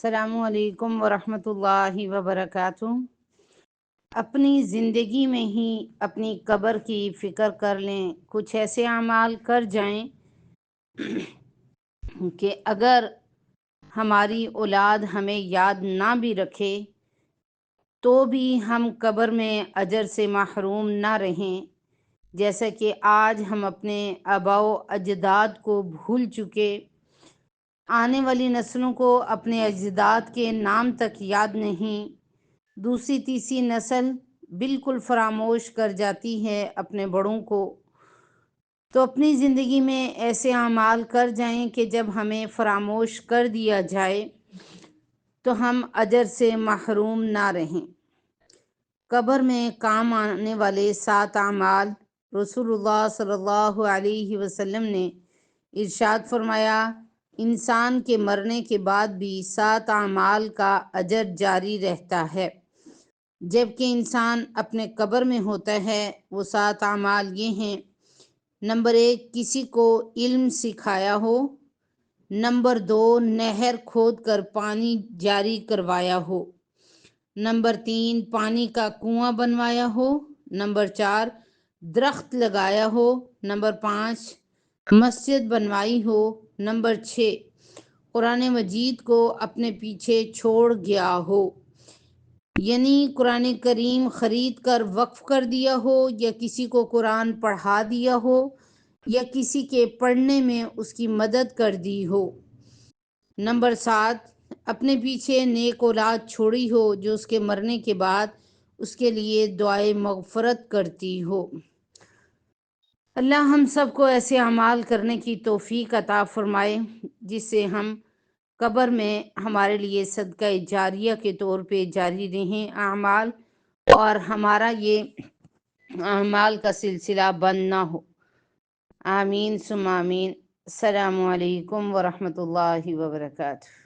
السلام علیکم ورحمۃ اللہ وبرکاتہ۔ اپنی زندگی میں ہی اپنی قبر کی فکر کر لیں، کچھ ایسے اعمال کر جائیں کہ اگر ہماری اولاد ہمیں یاد نہ بھی رکھے تو بھی ہم قبر میں اجر سے محروم نہ رہیں۔ جیسا کہ آج ہم اپنے آباء و اجداد کو بھول چکے، آنے والی نسلوں کو اپنے اجداد کے نام تک یاد نہیں، دوسری تیسری نسل بالکل فراموش کر جاتی ہے اپنے بڑوں کو۔ تو اپنی زندگی میں ایسے اعمال کر جائیں کہ جب ہمیں فراموش کر دیا جائے تو ہم اجر سے محروم نہ رہیں۔ قبر میں کام آنے والے 7 اعمال رسول اللہ صلی اللہ علیہ وسلم نے ارشاد فرمایا، انسان کے مرنے کے بعد بھی 7 اعمال کا اجر جاری رہتا ہے۔ جبکہ انسان اپنے قبر میں ہوتا ہے وہ 7 اعمال یہ ہیں: نمبر 1، کسی کو علم سکھایا ہو۔ نمبر 2، نہر کھود کر پانی جاری کروایا ہو۔ نمبر 3، پانی کا کنواں بنوایا ہو۔ نمبر 4، درخت لگایا ہو۔ نمبر 5، مسجد بنوائی ہو۔ نمبر 6، قرآن مجید کو اپنے پیچھے چھوڑ گیا ہو، یعنی قرآن کریم خرید کر وقف کر دیا ہو، یا کسی کو قرآن پڑھا دیا ہو، یا کسی کے پڑھنے میں اس کی مدد کر دی ہو۔ نمبر 7، اپنے پیچھے نیک اولاد چھوڑی ہو جو اس کے مرنے کے بعد اس کے لیے دعائے مغفرت کرتی ہو۔ اللہ ہم سب کو ایسے اعمال کرنے کی توفیق عطا فرمائے جس سے ہم قبر میں ہمارے لیے صدقہ جاریہ کے طور پہ جاری رہیں اعمال، اور ہمارا یہ اعمال کا سلسلہ بند نہ ہو۔ آمین ثم آمین۔ السلام علیکم ورحمۃ اللہ وبرکاتہ۔